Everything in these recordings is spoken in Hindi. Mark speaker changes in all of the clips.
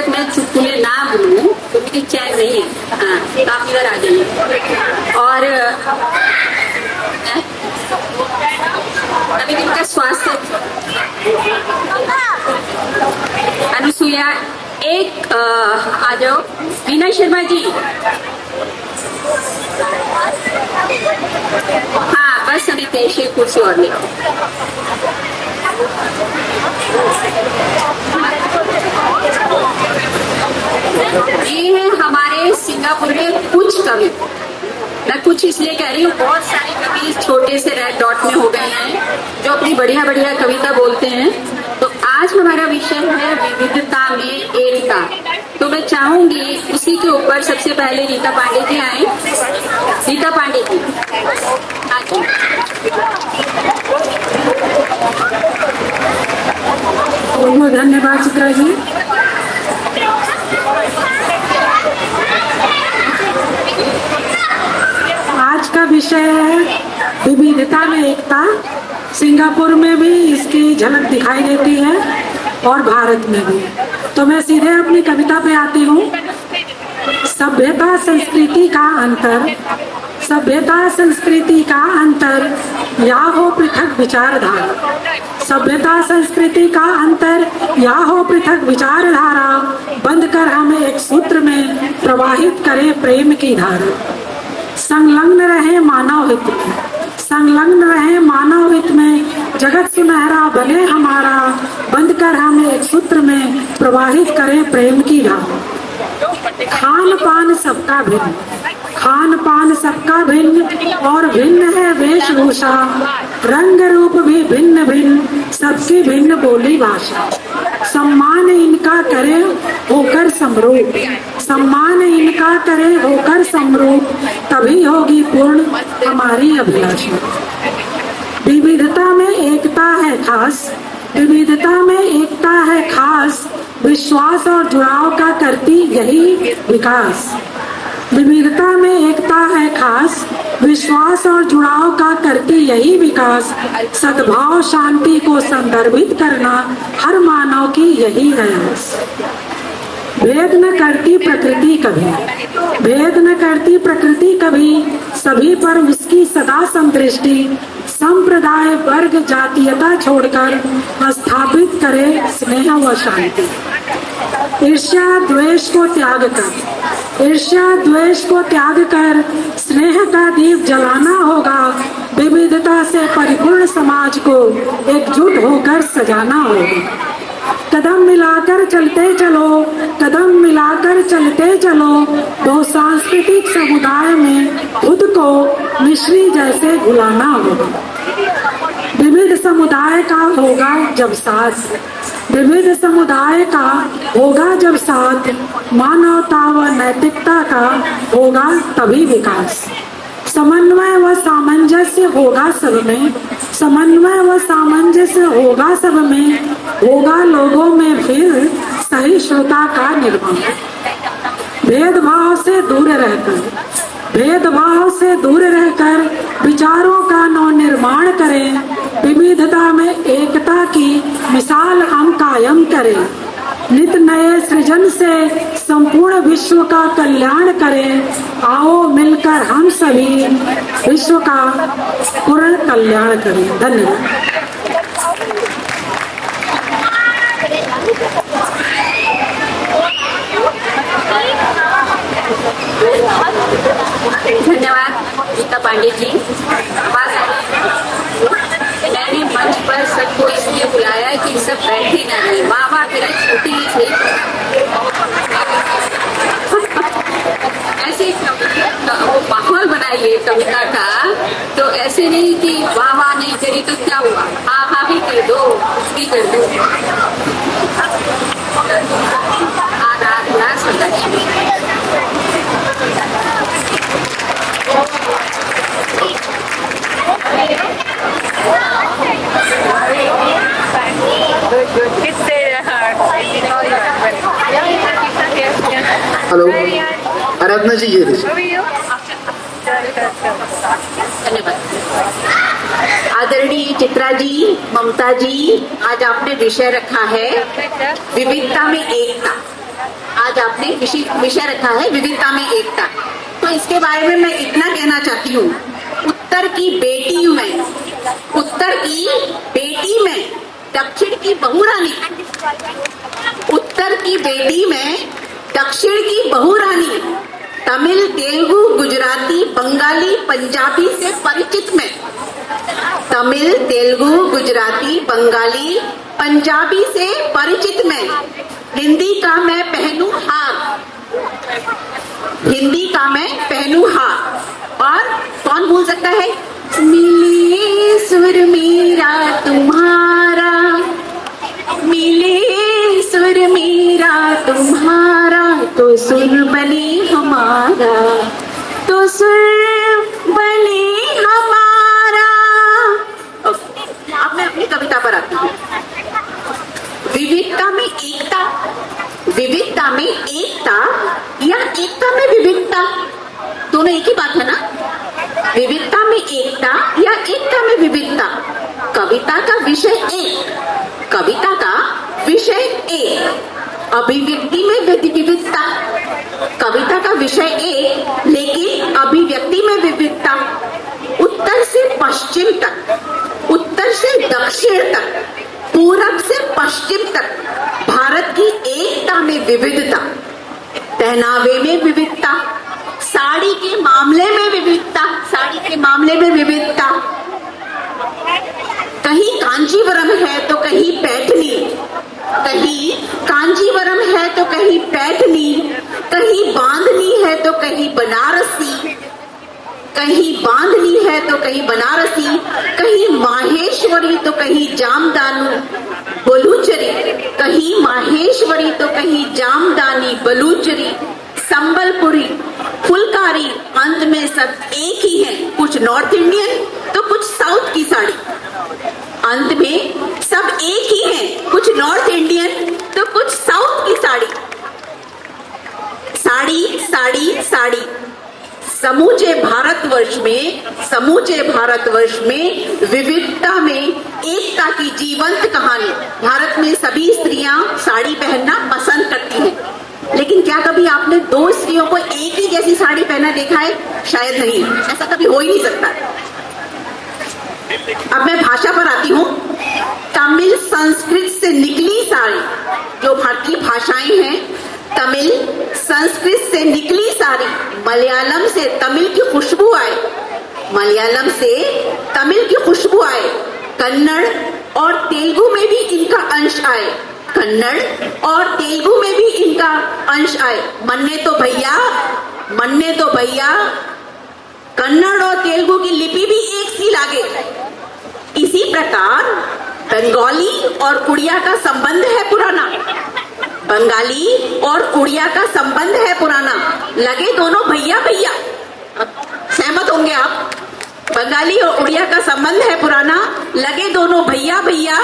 Speaker 1: तक मैं चुटकुले ना बोलूं तो मुझे चैन नहीं है। हाँ, आप इधर आ जाइए। और अभी इनका स्वास्थ्य, अनुसुईया एक आ जाओ, वीना शर्मा जी। हाँ बस अभी तेजी कुर्सी और ले आओ। ये है हमारे सिंगापुर के कुछ कवि। मैं कुछ इसलिए कह रही हूँ, बहुत सारे कवि छोटे से रेड डॉट में हो गए हैं जो अपनी बढ़िया बढ़िया कविता बोलते हैं। तो आज हमारा विषय है विविधता में एकता। तो मैं चाहूंगी उसी के ऊपर सबसे पहले रीता पांडे जी आए। रीता पांडे जी, हाँ जी।
Speaker 2: बहुत धन्यवाद चित्रा जी। आज का विषय है विविधता में एकता। सिंगापुर में भी इसकी झलक दिखाई देती है और भारत में भी। तो मैं सीधे अपनी कविता पे आती हूँ। सभ्यता संस्कृति का अंतर, सभ्यता संस्कृति का अंतर, या हो पृथक विचारधारा। सभ्यता संस्कृति का अंतर, या हो पृथक विचारधारा, बंद कर हमें एक सूत्र में प्रवाहित करे प्रेम की धारा। संलग्न रहे मानव हित में, संलग्न रहे मानव हित में, जगत सुनहरा बने हमारा, बंद कर हमें एक सूत्र में प्रवाहित करे प्रेम की धारा। खान पान सबका भिन्न, खान पान सबका भिन्न, और भिन्न है वेशभूषा, रंग रूप भी भिन्न भिन्न, सबकी भिन्न बोली भाषा। सम्मान इनका करे होकर समरूप, सम्मान इनका करे होकर समरूप, तभी होगी पूर्ण हमारी अभिलाषा। विविधता में एकता है खास, विविधता में एकता है खास, विश्वास और जुड़ाव का करती यही विकास। विविधता में एकता है खास, विश्वास और जुड़ाव का करती यही विकास। सद्भाव शांति को संदर्भित करना हर मानव की यही है आस। भेद न करती प्रकृति कभी, भेद न करती प्रकृति कभी, सभी पर उसकी सदा संदृष्टि। संप्रदाय वर्ग जातीयता छोड़कर स्थापित करे स्नेह व शांति। ईर्ष्या द्वेष को त्याग कर, ईर्ष्या द्वेष को त्याग कर, स्नेह का दीप जलाना होगा। विविधता से परिपूर्ण समाज को एकजुट होकर सजाना होगा। कदम मिलाकर चलते चलो, कदम मिलाकर चलते चलो, बहुसांस्कृतिक समुदाय में खुद को मिश्री जैसे घुलाना होगा। विविध समुदाय का होगा जब साथ, विविध समुदाय का होगा जब साथ, मानवता व नैतिकता का होगा तभी विकास। समन्वय व सामंजस्य होगा सब में, समन्वय व सामंजस्य होगा सब में, होगा लोगों में फिर सहिष्णुता का निर्माण। भेदभाव से दूर रहकर, भेदभाव से दूर रहकर विचारों का नवनिर्माण करें। विविधता में एकता की मिसाल हम कायम करें। नित नए सृजन से संपूर्ण विश्व का कल्याण करें। आओ मिलकर हम सभी विश्व का पूर्ण कल्याण करें। धन्यवाद।
Speaker 1: धन्यवाद रीता पांडे जी। मैंने मंच पर सबको इसलिए बुलाया कि सब बैठे न रहे। माँ मेरी छोटी ही थी, ऐसे वो माहौल बनाइए कविता का। तो ऐसे नहीं कि वाह वाह नहीं करी तो क्या हुआ, हाँ हाँ भी कर दो, कुछ भी कर दो। आराधना सदाशिव।
Speaker 3: हेलो आराधना जी, ये
Speaker 1: धन्यवाद। आदरणीय चित्रा जी, ममता जी, आज आपने विषय रखा है विविधता में एकता। आज आपने विषय रखा है विविधता में एकता। तो इसके बारे में मैं इतना कहना चाहती हूँ, उत्तर की बेटी में दक्षिण की बहू रानी, उत्तर की बेटी में दक्षिण की बहू रानी, तमिल, तेलुगु, गुजराती, बंगाली, पंजाबी से परिचित में, तमिल, तेलुगु, गुजराती, बंगाली, पंजाबी से परिचित में, हिंदी का मैं पहनूं हार, हिंदी का मैं पहनूं हार। और कौन भूल सकता है, मिले सुर मेरा तुम्हारा, मिले सुर मेरा तुम्हारा, तो सुर बने हमारा, तो सुर बने हमारा। अब मैं अपनी कविता पर आती हूँ। विविधता में एकता, विविधता में एकता या एकता में विविधता, दोनों एक ही बात है ना। विविधता में एकता या एकता में विविधता। कविता का विषय एक, कविता का विषय एक, अभिव्यक्ति में विविधता। कविता का विषय एक, लेकिन अभिव्यक्ति में विविधता। उत्तर से पश्चिम तक, उत्तर से दक्षिण तक, पूरब से पश्चिम तक भारत की एकता में विविधता। पहनावे में विविधता, साड़ी के मामले में विविधता, साड़ी के मामले में विविधता। कहीं कांजीवरम है तो कहीं पैठनी, कहीं कांजीवरम है तो कहीं पैठनी, कहीं बांधनी है तो कहीं बनारसी, कहीं बांधनी है तो कहीं बनारसी, कहीं माहेश्वरी तो कहीं जामदानी बलूचरी, कहीं माहेश्वरी तो कहीं जामदानी बलूचरी, संबलपुरी, फुलकारी, अंत में सब एक ही है। कुछ नॉर्थ इंडियन तो कुछ साउथ की साड़ी, अंत में सब एक ही है। कुछ नॉर्थ इंडियन तो कुछ साउथ की साड़ी। साड़ी साड़ी साड़ी। समूचे भारतवर्ष में, समूचे भारतवर्ष में विविधता में एकता की जीवंत कहानी। भारत में सभी स्त्रियां साड़ी पहनना पसंद करती हैं, लेकिन क्या कभी आपने दो स्त्रियों को एक ही जैसी साड़ी पहना देखा है? शायद नहीं, ऐसा कभी हो ही नहीं सकता। अब मैं भाषा पर आती हूँ। तमिल संस्कृत से निकली साड़ी, जो भारतीय भाषाएं हैं, तमिल संस्कृत से निकली साड़ी। मलयालम से तमिल की खुशबू आए, मलयालम से तमिल की खुशबू आए। कन्नड़ और तेलुगु में भी इनका अंश आए, कन्नड़ और तेलुगु में भी इनका अंश आए। मन्ने तो भैया, मन्ने तो भैया, कन्नड़ और तेलुगु की लिपि भी एक सी लागे। इसी प्रकार बंगाली और उड़िया का संबंध है पुराना, बंगाली और उड़िया का संबंध है पुराना। लगे दोनों भैया भैया, सहमत होंगे आप। बंगाली और उड़िया का संबंध है पुराना, लगे दोनों भैया भैया।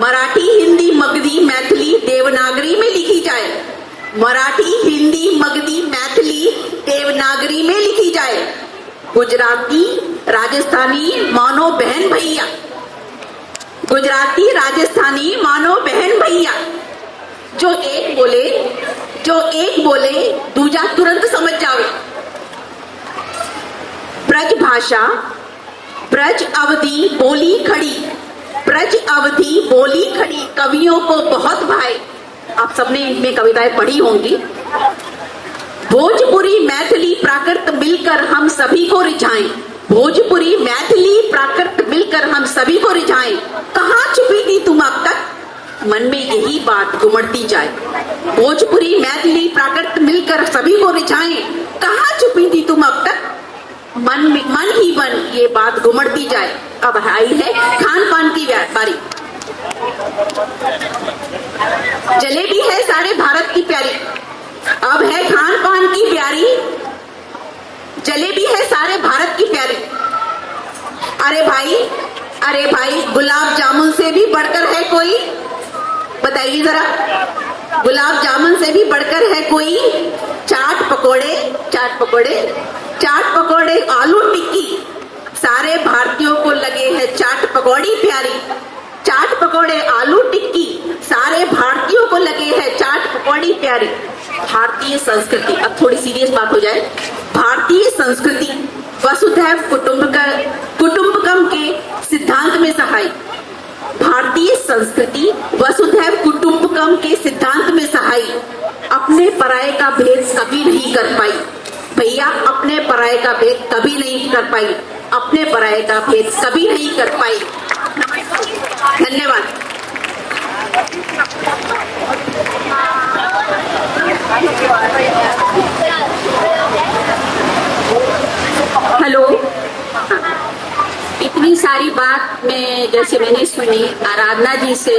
Speaker 1: मराठी, हिंदी, मगधी, मैथिली देवनागरी में लिखी जाए, मराठी, हिंदी, मगधी, मैथिली देवनागरी में लिखी जाए। गुजराती, राजस्थानी मानो बहन भैया, गुजराती, राजस्थानी मानो बहन भैया। जो एक बोले, जो एक बोले दूजा तुरंत समझ जावे। ब्रज भाषा, ब्रज अवधि बोली खड़ी, ब्रज अवधि बोली खड़ी कवियों को बहुत भाई। आप सबने इनमें कविताएं पढ़ी होंगी। भोजपुरी, मैथिली, प्राकृत मिलकर हम सभी को रिझाएं, भोजपुरी, मैथिली, प्राकृत मिलकर हम सभी को रिझाएं। कहाँ छुपी थी तुम अब तक, मन में यही बात गुमड़ती जाए। भोजपुरी, मैथिली, प्राकृत मिलकर सभी को रिझाएं, कहाँ छुपी थी तुम अब तक, मन ही मन ये बात गुमड़ती जाए। अब आई है खान पान की बारी। जलेबी है सारे भारत की प्यारी, अब है खान पान की प्यारी। जलेबी है सारे भारत की प्यारी। अरे भाई, अरे भाई, गुलाब जामुन से भी बढ़कर है कोई? बताइए जरा, गुलाब जामुन से भी बढ़कर है कोई? चाट पकोड़े, चाट पकोड़े, चाट पकोड़े, आलू टिक्की, सारे भारतीयों को लगे है चाट पकौड़ी प्यारी। चाट पकोड़े, आलू टिक्की, सारे भारतीयों को लगे है चाट पकौड़ी प्यारी। भारतीय संस्कृति, अब थोड़ी सीरियस बात हो जाए, भारतीय संस्कृति वसुधैव कुटुंबकम के सिद्धांत में सहाय, भारतीय संस्कृति वसुधैव कुटुंबकम के सिद्धांत में सहाय अपने पराये का भेद कभी नहीं कर पाई। भैया अपने पराये का भेद कभी नहीं कर पाई, अपने पराये का भेद कभी नहीं कर पाई। धन्यवाद। हेलो, इतनी सारी बात मैं जैसे मैंने सुनी आराधना जी से,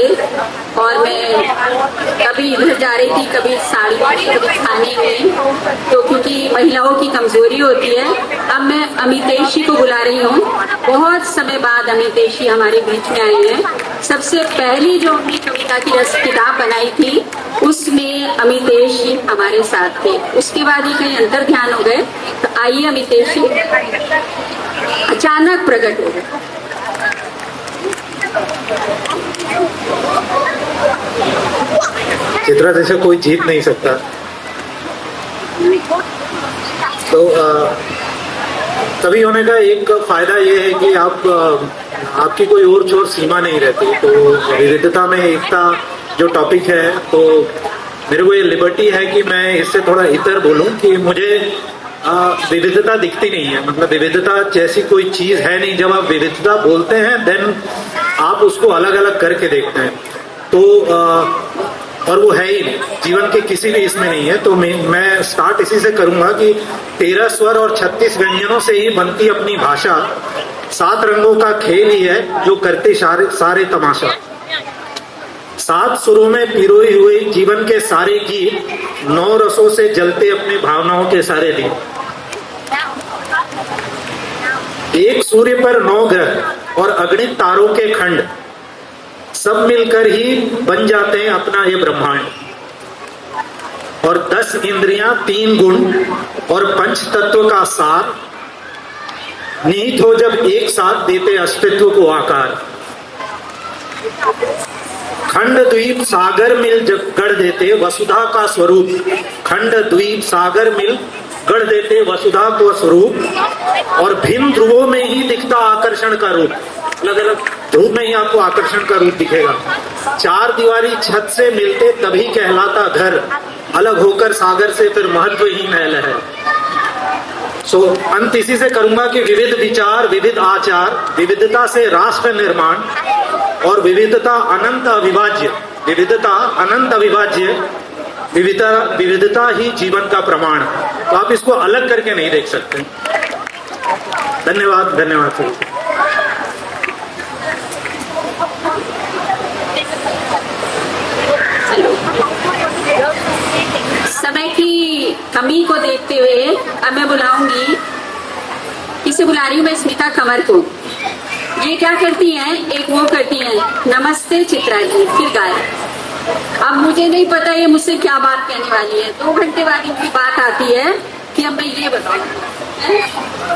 Speaker 1: और मैं कभी इधर जा रही थी, कभी साड़ी में, कभी खाने में, तो क्योंकि महिलाओं की कमजोरी होती है। अब मैं अमितेश जी को बुला रही हूँ। बहुत समय बाद अमितेश जी हमारे बीच में आए हैं। सबसे पहली जो हमने कविता की किताब बनाई थी उसमें अमितेश जी हमारे साथ थे। उसके बाद ही कहीं अंतर ध्यान हो गए, तो आइए अमितेश जी अचानक प्रकट हो गए।
Speaker 4: चित्रा जैसे कोई जीत नहीं सकता। तो कवि होने का एक फायदा ये है कि आपकी कोई और चोर सीमा नहीं रहती। तो विविधता में एकता जो टॉपिक है, तो मेरे को ये लिबर्टी है कि मैं इससे थोड़ा इतर बोलूं कि मुझे विविधता दिखती नहीं है। मतलब विविधता जैसी कोई चीज है नहीं। जब आप विविधता बोलते हैं देन आप उसको अलग अलग करके देखते हैं, तो और वो है ही नहीं, जीवन के किसी भी इसमें नहीं है। तो मैं स्टार्ट इसी से करूंगा कि 13 स्वर और 36 व्यंजनों से ही बनती अपनी भाषा, 7 रंगों का खेल ही है जो करते सारे तमाशा। 7 सुरों में पिरोई हुई जीवन के सारे गीत, 9 रसों से जलते अपनी भावनाओं के सारे दिन। एक सूर्य पर 9 ग्रह और अगणित तारों के खंड, सब मिलकर ही बन जाते हैं अपना ये ब्रह्मांड। और 10 इंद्रियां, 3 गुण और पंच तत्व का सार, निहित हो जब एक साथ देते अस्तित्व को आकार। खंड द्वीप सागर मिल गढ़ देते वसुधा का स्वरूप, खंड द्वीप सागर मिल गढ़ देते वसुधा को स्वरूप। और भिन्न ध्रुवों में ही दिखता आकर्षण का रूप, अलग अलग ध्रुव में ही आपको आकर्षण का रूप दिखेगा। 4 दीवारी छत से मिलते तभी कहलाता घर, अलग होकर सागर से फिर महत्वहीन है लहर। सो अंत इसी से करूंगा कि विविध विचार, विविध आचार, विविधता से राष्ट्र निर्माण, और विविधता अनंत अविभाज्य, विविधता अनंत अविभाज्य, विविधता ही जीवन का प्रमाण। तो आप इसको अलग करके नहीं देख सकते। धन्यवाद, धन्यवाद सर।
Speaker 1: समय की कमी को देखते हुए अब मैं बुलाऊंगी, किसे बुला रही हूँ मैं, स्मिता कंवर को। ये क्या करती हैं, एक वो करती हैं, नमस्ते चित्रा जी, फिर गायब। अब मुझे नहीं पता ये मुझसे क्या बात कहने वाली है। 2 घंटे बाद इनकी बात आती है कि अब मैं ये बताऊँ,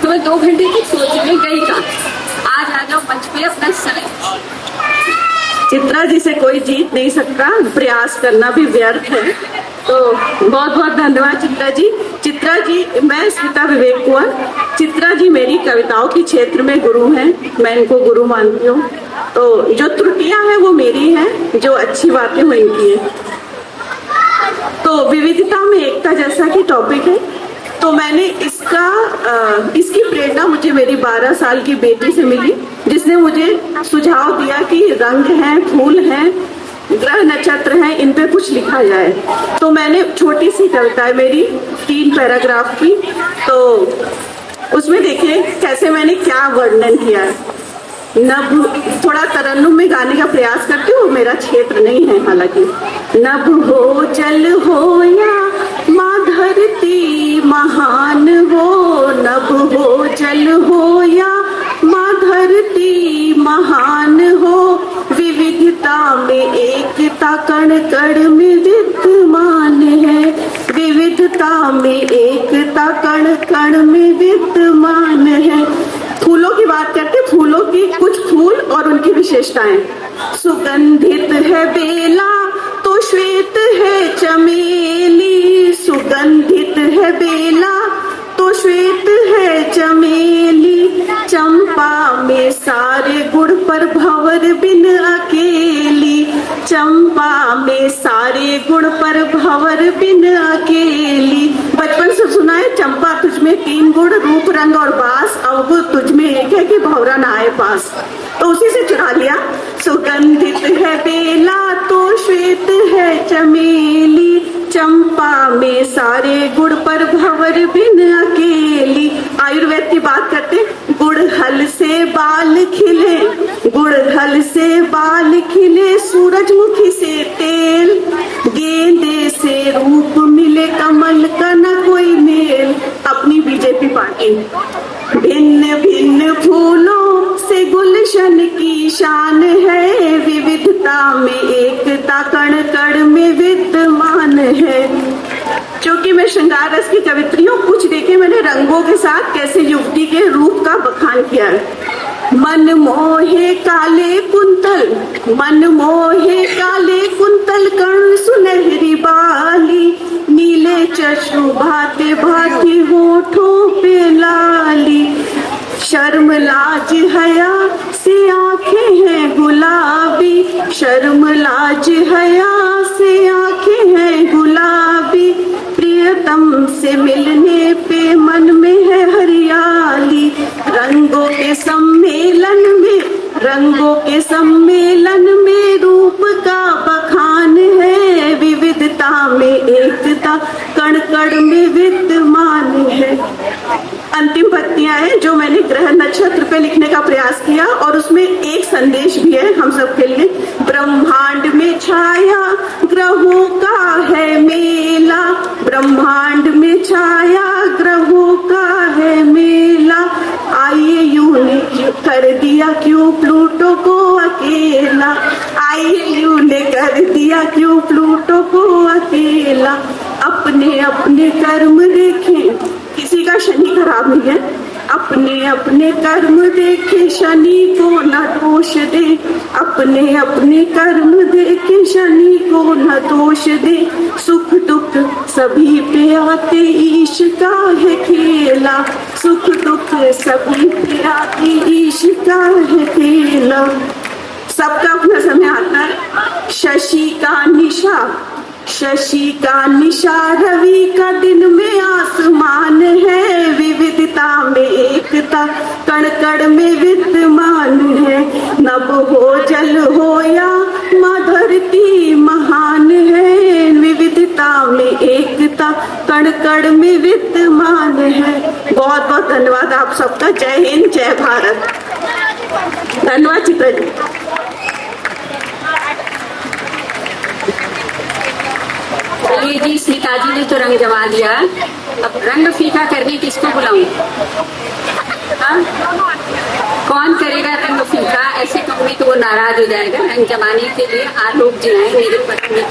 Speaker 1: तो मैं 2 घंटे तक सोच में गई था, आज आ जाओ मंच पे अपना समय। चित्रा जी से कोई जीत नहीं सकता, प्रयास करना भी व्यर्थ है। तो बहुत बहुत धन्यवाद चित्रा जी। चित्रा जी, मैं स्मिता विवेक कुंवर। चित्रा जी मेरी कविताओं के क्षेत्र में गुरु हैं, मैं इनको गुरु मानती हूँ। तो जो त्रुटियां हैं वो मेरी हैं, जो अच्छी बातें वो इनकी हैं। तो विविधता में एकता जैसा कि टॉपिक है, तो मैंने इसकी प्रेरणा मुझे मेरी 12 साल की बेटी से मिली, जिसने मुझे सुझाव दिया कि रंग हैं, फूल हैं, ग्रह नक्षत्र हैं, इन पे कुछ लिखा जाए। तो मैंने छोटी सी कविता है मेरी, 3 पैराग्राफ की, तो उसमें देखिए कैसे मैंने क्या वर्णन किया है। नभ, थोड़ा तरन्नुम में गाने का प्रयास करती हूँ, मेरा क्षेत्र नहीं है हालांकि। नभ हो जल हो या माँ धरती महान हो, नभ हो जल हो या माँ धरती महान हो, विविधता में एकता कण कण में विद्यमान है, विविधता में एकता कण कण में विद्यमान है। फूलों की बात करते, फूलों की कुछ फूल और उनकी विशेषताएं। सुगंधित है बेला तो श्वेत है चमेली,
Speaker 5: है बेला तो श्वेत है चमेली, चंपा में सारे गुण पर भंवर बिन अकेली, चंपा में सारे गुण पर भंवर बिन अकेली। बचपन से सुना है चंपा तुझ में 3 गुण, रूप रंग और बास, अब तुझ में एक है कि भंवरा ना आए पास, तो उसी से चुरा लिया। सुगंधित है बेला तो श्वेत है चमेली, चंपा में सारे गुण पर भंवर बिन अकेली। आयुर्वेद की बात करते, गुड़हल से बाल खिले, गुड़हल से बाल खिले, सूरजमुखी से तेल, गेंदे से रूप मिले, कमल का न कोई मेल। अपनी बीजेपी पार्टी भिन्न भिन्न फूलों से गुलशन की शान है, विविधता में एकता कण कण में विद्यमान है। क्योंकि मैं श्रृंगार रस की कवित्री हूँ, कुछ देखे मैंने रंगों के साथ कैसे युवती के रूप का बखान किया है। मन मोहे काले कुंतल, मन मोहे काले कुंतल, कर्ण सुनहरी बाली, नीले चश्म भाते भाती होठों पे लाली, शर्म लाज हया से आंखें हैं गुलाबी, शर्म लाज हया से आंखें हैं गुलाबी, प्रियतम से मिलने पे मन में है हरियाली। रंगों के सम्मेलन में, रंगों के सम्मेलन में रूप का बखान है, विविधता में एकता कण कण में विद्यमान है। अंतिम पंक्तियां हैं जो मैंने ग्रह नक्षत्र पे लिखने का प्रयास किया, और उसमें एक संदेश भी है हम सबके लिए। ब्रह्मांड में छाया ग्रहों का है मेला, ब्रह्मांड में छाया ग्रहों का है मेला, आइए यूं ने कर दिया क्यों प्लूटो को अकेला, आइए यूं ने कर दिया क्यों प्लूटो को अकेला। अपने अपने कर्म देखें, किसी का शनि खराब नहीं है, अपने अपने कर्म देखे शनि को न दोष दे, अपने अपने कर्म देखे शनि को न दोष दे, सुख दुख सभी पे आते ईश का है खेला, सुख दुख सभी पे आते ईश का है खेला। सबका अपना समय आता है। शशि का निशा, शशि का निशा रवि का दिन में आसमान है, विविधता में एकता कण कण में विद्यमान है, नभ हो जल हो या माँ धरती महान है, विविधता में एकता कण कण में विद्यमान है। बहुत बहुत धन्यवाद आप सबका। जय हिंद, जय भारत। धन्यवाद चित्रा जी।
Speaker 1: चलिए जी, स्मिता जी ने तो रंग जमा दिया, अब रंग फीका करने किसको बुलाऊं? हाँ? कौन करेगा रंग फीका? ऐसे कहूंगी तो वो नाराज हो जाएगा। रंग जमाने के लिए आलोक जी आए मेरे पत्नी।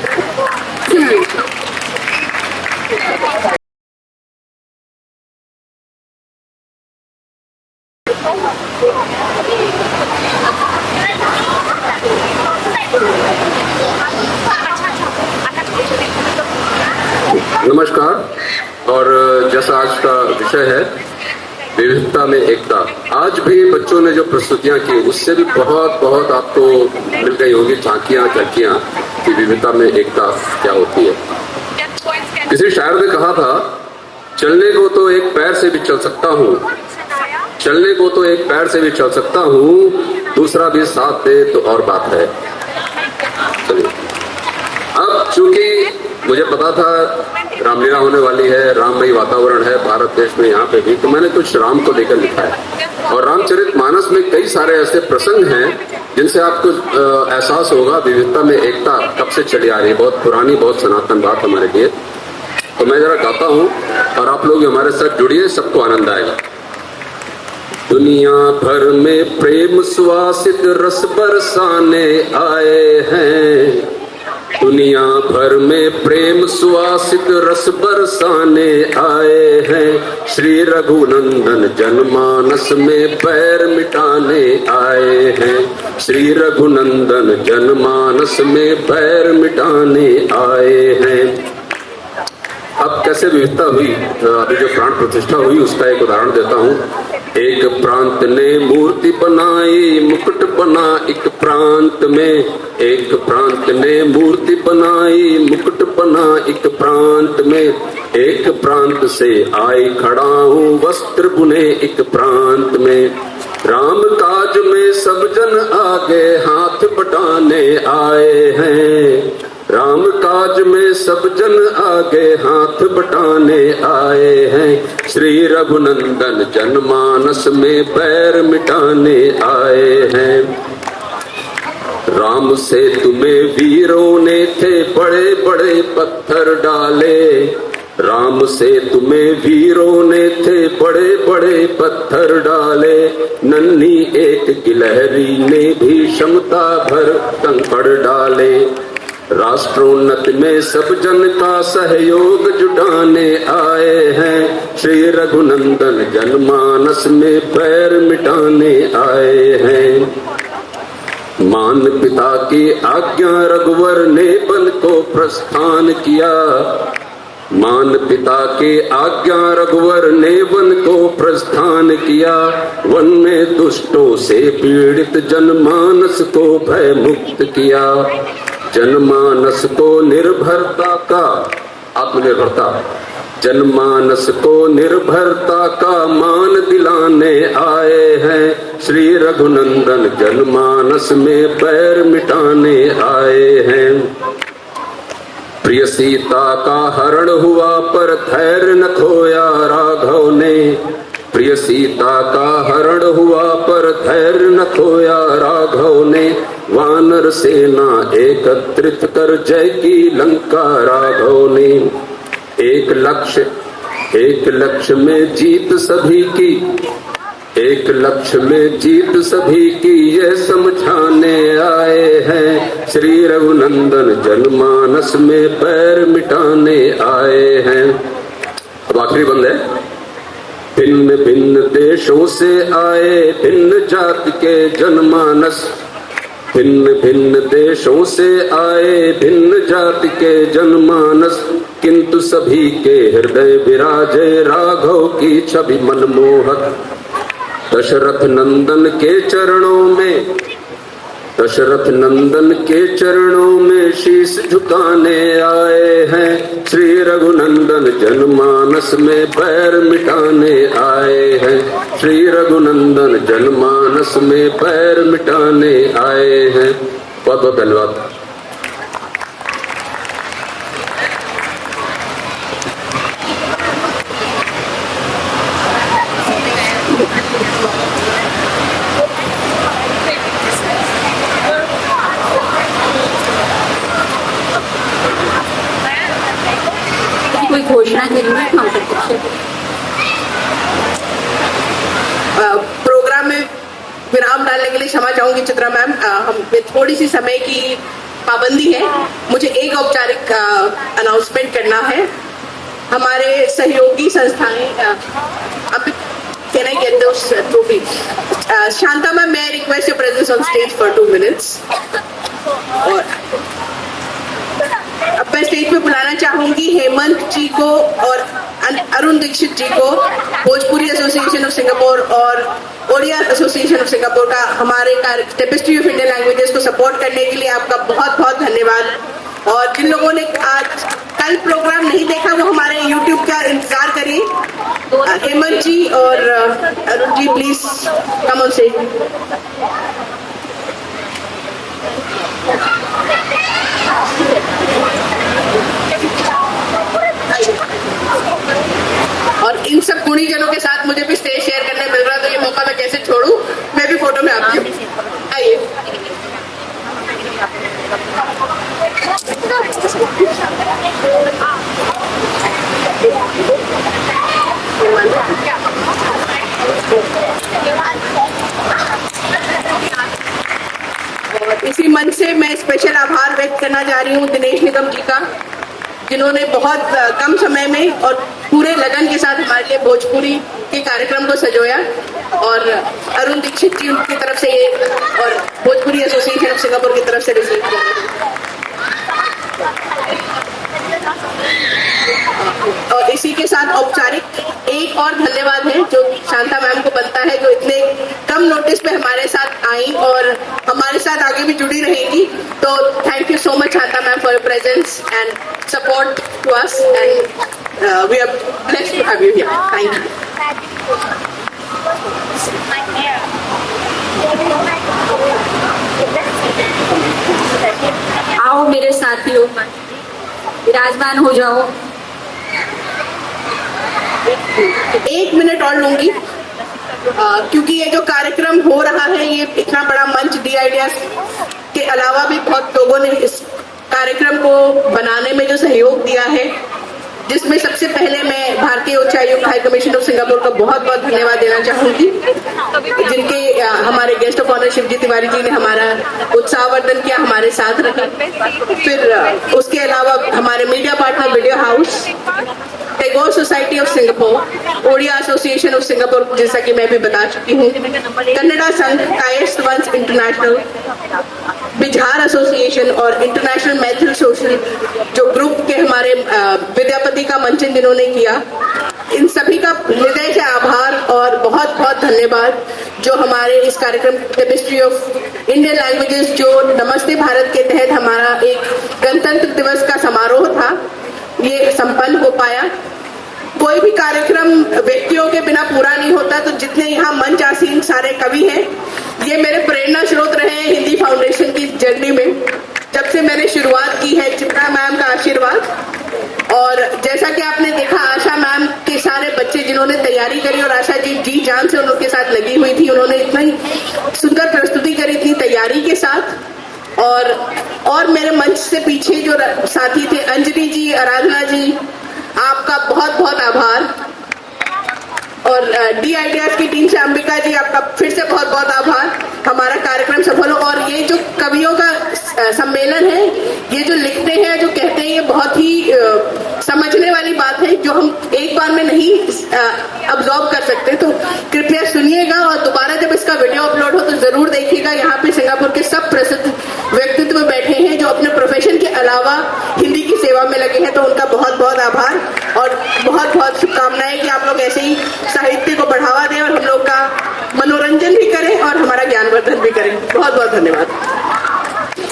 Speaker 6: नमस्कार। और जैसा आज का विषय है विविधता में एकता, आज भी बच्चों ने जो प्रस्तुतियां की उससे भी बहुत बहुत आपको मिल गई होगी झांकियां झलकियां कि विविधता में एकता क्या होती है। किसी शायर ने कहा था, चलने को तो एक पैर से भी चल सकता हूँ, चलने को तो एक पैर से भी चल सकता हूँ, दूसरा भी साथ दे तो और बात है। चलिए, अब चूंकि मुझे पता था रामलीला होने वाली है, राममयी वातावरण है भारत देश में यहाँ पे भी, तो मैंने कुछ राम को लेकर लिखा है। और रामचरितमानस में कई सारे ऐसे प्रसंग हैं जिनसे आपको एहसास होगा विविधता में एकता कब से चली आ रही है। बहुत पुरानी, बहुत सनातन बात हमारे लिए। तो मैं जरा गाता हूँ और आप लोग हमारे साथ जुड़िए, सबको आनंद आएगा। दुनिया भर में प्रेम सुवासित रस बरसाने आए हैं, दुनिया भर में प्रेम सुवासित रस बरसाने आए हैं, श्री रघुनंदन जनमानस में बैर मिटाने आए हैं, श्री रघुनंदन जनमानस में बैर मिटाने आए हैं। अब कैसे विविधता हुई, अभी जो प्राण प्रतिष्ठा हुई उसका एक उदाहरण देता हूँ। एक प्रांत ने मूर्ति बनाई, मुकुट बना एक प्रांत में। एक प्रांत ने मूर्ति बनाई, मुकुट बना एक प्रांत में। एक प्रांत से आई खड़ा हूँ, वस्त्र बुने एक प्रांत में। राम काज में सब जन आगे हाथ बटाने आए हैं। राम काज में सब जन आगे हाथ बटाने आए हैं। श्री रघुनंदन जनमानस में बैर मिटाने आए हैं। राम से तुम्हें वीरों ने थे बड़े बड़े पत्थर डाले। राम से तुम्हें वीरों ने थे बड़े बड़े पत्थर डाले। नन्ही एक गिलहरी ने भी क्षमता भर कंकड़ डाले। राष्ट्रोन्नत में सब जन का सहयोग जुटाने आए हैं। श्री रघुनंदन जनमानस में बैर मिटाने आए हैं। मान पिता की आज्ञा रघुवर ने वन को प्रस्थान किया। मान पिता की आज्ञा रघुवर ने वन को प्रस्थान किया। वन में दुष्टों से पीड़ित जनमानस को भय मुक्त किया। जनमानस को निर्भरता का आत्मनिर्भरता, जनमानस को निर्भरता का मान दिलाने आए हैं। श्री रघुनंदन जनमानस में बैर मिटाने आए हैं। प्रिय सीता का हरण हुआ पर धैर्य न खोया राघव ने। प्रिय सीता का हरण हुआ पर धैर्य न खोया राघव ने। वानर सेना एकत्रित कर जय की लंका राघव ने। एक लक्ष्य में जीत सभी की, एक लक्ष्य में जीत सभी की ये समझाने आए हैं। श्री रघुनंदन जनमानस में बैर मिटाने आए हैं। अब आखिरी बंद है। भिन्न भिन्न देशों से आए भिन्न जाति के जनमानस। भिन्न भिन्न देशों से आए भिन्न जाति के जनमानस। किंतु सभी के हृदय विराजे राघव की छवि मनमोहक। दशरथ नंदन के चरणों में, दशरथ नंदन के चरणों में शीश झुकाने आए हैं। श्री रघुनंदन जनमानस में बैर मिटाने आए हैं। श्री रघुनंदन जनमानस में बैर मिटाने आए हैं। बहुत बहुत धन्यवाद।
Speaker 1: कोई घोषणा करेंगे हम
Speaker 5: प्रोग्राम में विराम डालने के लिए क्षमा चाहूंगी चित्रा मैम। हम थोड़ी सी समय की पाबंदी है। मुझे एक औपचारिक अनाउंसमेंट करना है। हमारे सहयोगी संस्थाएं अब can I get those trophies? Shanta ma'am, may I request your presence on stage for 2 minutes? और अब मैं स्टेज पे बुलाना चाहूंगी हेमंत जी को और अरुण दीक्षित जी को, भोजपुरी एसोसिएशन ऑफ सिंगापुर और ओडिया एसोसिएशन ऑफ सिंगापुर का हमारे टेपेस्ट्री ऑफ इंडियन लैंग्वेजेस को सपोर्ट करने के लिए आपका बहुत बहुत धन्यवाद। और जिन लोगों ने आज कल प्रोग्राम नहीं देखा वो हमारे YouTube का इंतजार करिए। हेमंत जी और Arun ji please come on stage. और इन सब गुणीजनों के साथ मुझे भी स्टेज शेयर करने मिल रहा, तो ये मौका मैं कैसे छोड़ूं। मैं भी फोटो में आती हूँ। आइए। और इसी मंच से मैं स्पेशल आभार व्यक्त करना चाह रही हूँ दिनेश निगम जी का, जिन्होंने बहुत कम समय में और पूरे लगन के साथ हमारे लिए भोजपुरी के कार्यक्रम को सजोया। और अरुण दीक्षित जी की तरफ से ये और भोजपुरी एसोसिएशन ऑफ सिंगापुर की तरफ से रिसीव किया। औपचारिक एक और धन्यवाद है जो शांता मैम को बनता है, जो इतने कम नोटिस पे हमारे साथ आई और हमारे साथ आगे भी जुड़ी रहेगी। तो thank you so much Shanta ma'am for your presence and support to us and we are blessed to have you here. Thank you.
Speaker 1: आओ मेरे साथियों, विराजमान हो जाओ।
Speaker 5: 1 मिनट और लूंगी क्योंकि ये जो कार्यक्रम हो रहा है, ये इतना बड़ा मंच डी आइडियाज के अलावा भी बहुत लोगों ने इस कार्यक्रम को बनाने में जो सहयोग दिया है, जिसमें सबसे पहले मैं भारतीय उच्चायुक्त हाई कमीशन ऑफ सिंगापुर का बहुत बहुत धन्यवाद देना चाहूंगी, जिनके हमारे guest of honour Shivji Tiwari ji ने हमारा उत्साहवर्धन किया, हमारे साथ रहे। फिर उसके अलावा हमारे media partner video house, Tagore society of Singapore, Odia association of Singapore, जैसा कि मैं भी बता चुकी हूँ, कन्नड़ा संघ, कायस्थ वंश इंटरनेशनल, बिहार एसोसिएशन और इंटरनेशनल मैथिल सोशल जो ग्रुप के हमारे विद्यापति का मंचन जिन्होंने किया, इन सभी का हृदय से आभार और बहुत बहुत धन्यवाद। जो हमारे इस कार्यक्रम केमिस्ट्री ऑफ इंडियन लैंग्वेजेस, जो नमस्ते भारत के तहत हमारा एक गणतंत्र दिवस का समारोह था, ये संपन्न हो पाया। कोई भी कार्यक्रम व्यक्तियों के बिना पूरा नहीं होता, तो जितने यहाँ मंच आसीन सारे कवि हैं, ये मेरे प्रेरणा स्रोत रहे हैं हिंदी फाउंडेशन की जर्नी में। जब से मैंने शुरुआत की है, चित्रा मैम का आशीर्वाद, और जैसा कि आपने देखा आशा मैम के सारे बच्चे जिन्होंने तैयारी करी, और आशा जी जान से उनके साथ लगी हुई थी, उन्होंने इतनी सुंदर प्रस्तुति करी थी तैयारी के साथ। और मेरे मंच से पीछे जो साथी थे, अंजलि जी, आराधना जी, आपका बहुत बहुत आभार। और डी आइडियाज की टीम से अंबिका जी, आपका फिर से बहुत बहुत आभार। हमारा कार्यक्रम सफल हो। और ये जो कवियों का सम्मेलन है, ये जो लिखते हैं, जो कहते हैं, ये बहुत ही समझने वाली बात है, जो हम एक बार में नहीं अब्जॉर्ब कर सकते। तो कृपया सुनिएगा और दोबारा जब इसका वीडियो अपलोड हो तो जरूर देखिएगा। यहाँ पे सिंगापुर के सब प्रसिद्ध व्यक्तित्व बैठे हैं जो अपने प्रोफेशन के अलावा हिंदी की सेवा में लगे हैं, तो उनका बहुत बहुत आभार और बहुत बहुत शुभकामनाएं कि आप लोग ऐसे ही साहित्य को बढ़ावा दें और हम लोग का मनोरंजन भी करें और हमारा ज्ञानवर्धन भी करें। बहुत बहुत धन्यवाद।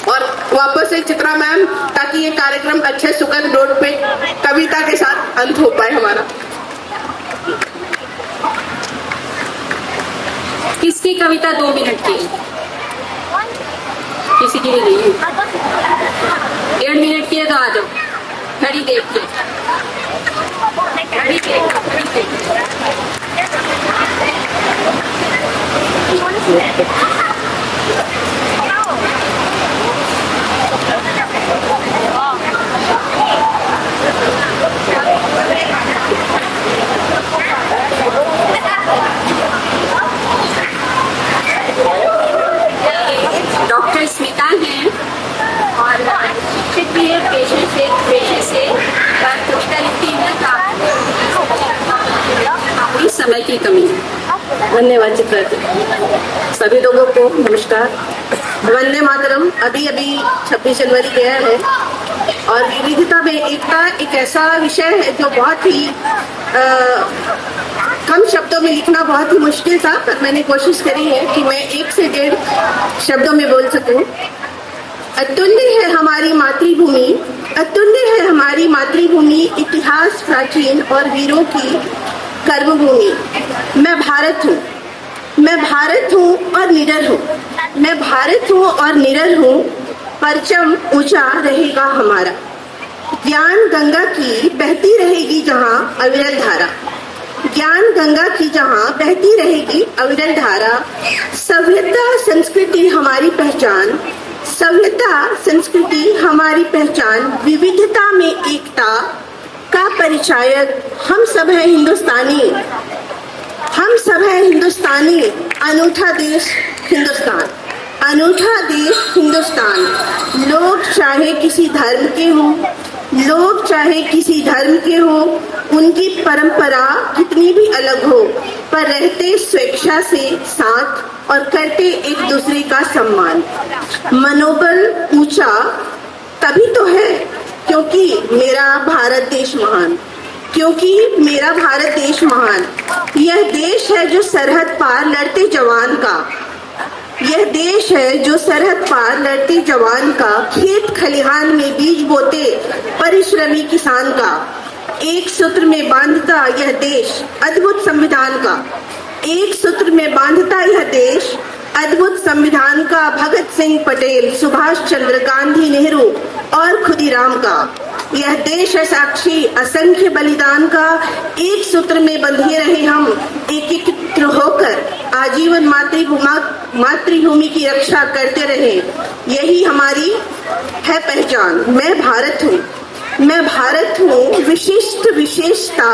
Speaker 5: और वापस से चित्रा मैम, ताकि ये कार्यक्रम अच्छे सुखद नोट पे कविता के साथ अंत हो पाए हमारा।
Speaker 1: किसकी कविता 2 मिनट की? किसी की भी नहीं। 1.5 मिनट की है तो आ जाओ, घड़ी देख के। घड़ी देख के। डॉक्टर स्मिता हैं और शिक्षक भी है पेशे से कविता लिखती है। काफी समय की कमी है।
Speaker 5: धन्यवाद चित्रा जी। सभी लोगों को नमस्कार। वंदे मातरम। अभी 26 जनवरी गया है और विविधता में एकता एक ऐसा विषय है जो बहुत ही कम शब्दों में लिखना बहुत ही मुश्किल था, पर मैंने कोशिश करी है कि मैं 1 से 1.5 शब्दों में बोल सकूं। अतुल्य है हमारी मातृभूमि, अतुल्य है हमारी मातृभूमि, इतिहास प्राचीन और वीरों की कर्मभूमि। मैं भारत हूँ, मैं भारत हूँ और निडर हूँ, मैं भारत हूँ और निडर हूँ, परचम ऊंचा रहेगा हमारा। ज्ञान गंगा की बहती रहेगी जहाँ अविरल धारा, ज्ञान गंगा की जहाँ बहती रहेगी अविरल धारा। सभ्यता संस्कृति हमारी पहचान, सभ्यता संस्कृति हमारी पहचान, विविधता में एकता का परिचायक हम सब हैं हिंदुस्तानी, हम सब हैं हिंदुस्तानी। अनूठा देश हिंदुस्तान, अनूठा देश हिंदुस्तान। लोग चाहे किसी धर्म के हों, लोग चाहे किसी धर्म के हों, उनकी परंपरा कितनी भी अलग हो, पर रहते स्वेच्छा से साथ और करते एक दूसरे का सम्मान। मनोबल ऊंचा तभी तो है क्योंकि मेरा भारत देश महान, क्योंकि मेरा भारत देश महान, यह देश है जो सरहद पार लड़ते जवान का, यह देश है जो सरहद पार लड़ते जवान का, खेत खलिहान में बीज बोते परिश्रमी किसान का, एक सूत्र में बांधता यह देश अद्भुत संविधान का, एक सूत्र में बांधता यह देश अद्भुत संविधान का, भगत सिंह पटेल, सुभाष चंद्र, गांधी, नेहरू और खुदीराम का। यह देश है साक्षी असंख्य बलिदान का, एक सूत्र में बंधे रहे हम एकीकृत होकर, आजीवन मातृभूमि की रक्षा करते रहे, यही हमारी है पहचान। मैं भारत हूँ, मैं भारत हूँ, विशिष्ट विशेषता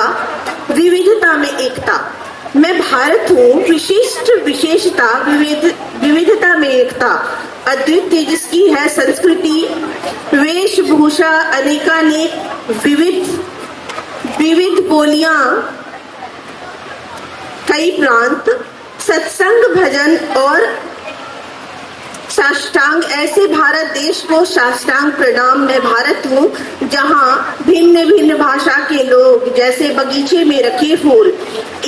Speaker 5: विविधता में एकता। मैं भारत हूँ, विशिष्ट विशेषता विविधता में एकता, अद्वितीय जिसकी है संस्कृति, वेशभूषा अनेकानेक, विविध बोलियां, कई प्रांत, सत्संग भजन और साष्टांग, ऐसे भारत देश को साष्टांग प्रणाम। मैं भारत हूँ जहाँ भिन्न भिन्न भाषा के लोग जैसे बगीचे में रखे फूल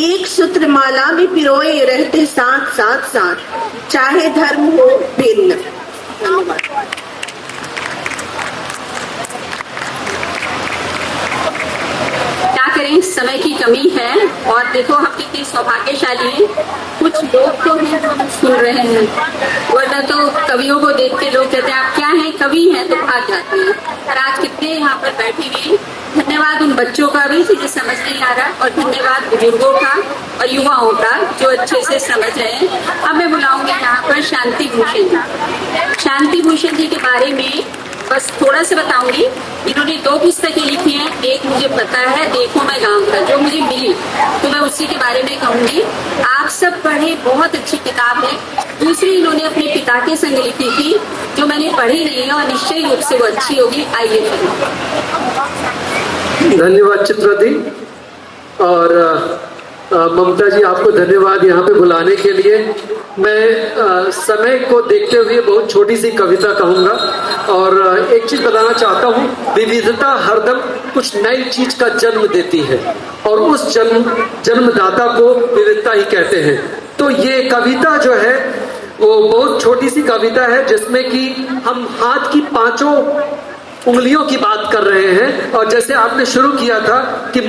Speaker 5: एक सूत्र माला में पिरोए रहते साथ साथ साथ, चाहे धर्म हो भिन्न। धन्यवाद।
Speaker 1: क्या करें, समय की कमी है और देखो हम कितने सौभाग्यशाली हैं, कुछ लोग तो हैं जो सुन रहे हैं, वरना तो कवियों को देख के लोग कहते हैं आप क्या हैं, कवि हैं, तो भाग जाते हैं। और आज कितने यहाँ पर बैठे हुए, धन्यवाद उन बच्चों का भी जिन्हें समझ नहीं आ रहा, और धन्यवाद बुजुर्गों का और युवाओं का जो अच्छे से समझ रहे हैं। अब मैं बुलाऊंगी यहाँ पर शांति भूषण जी। शांति भूषण जी के बारे में बस थोड़ा सा बताऊंगी। इन्होंने 2 पुस्तकें लिखी हैं, एक मुझे पता है देखो मैं गाँव का, जो मुझे मिली तो मैं उसी के बारे में कहूंगी। आप सब पढ़े, बहुत अच्छी किताब है। दूसरी इन्होंने अपने पिता के संग लिखी थी जो मैंने पढ़ी नहीं है और निश्चय रूप से वो अच्छी होगी। आइए
Speaker 7: धन्यवाद चित्रा दी, और ममता जी आपको धन्यवाद यहाँ पे बुलाने के लिए। मैं समय को देखते हुए बहुत छोटी सी कविता कहूँगा और एक चीज बताना चाहता हूँ, विविधता हरदम कुछ नई चीज का जन्म देती है और उस जन्मदाता को विविधता ही कहते हैं। तो ये कविता जो है वो बहुत छोटी सी कविता है जिसमें कि हम हाथ की 5 उंगलियों की बात कर रहे हैं, और जैसे आपने शुरू किया था कि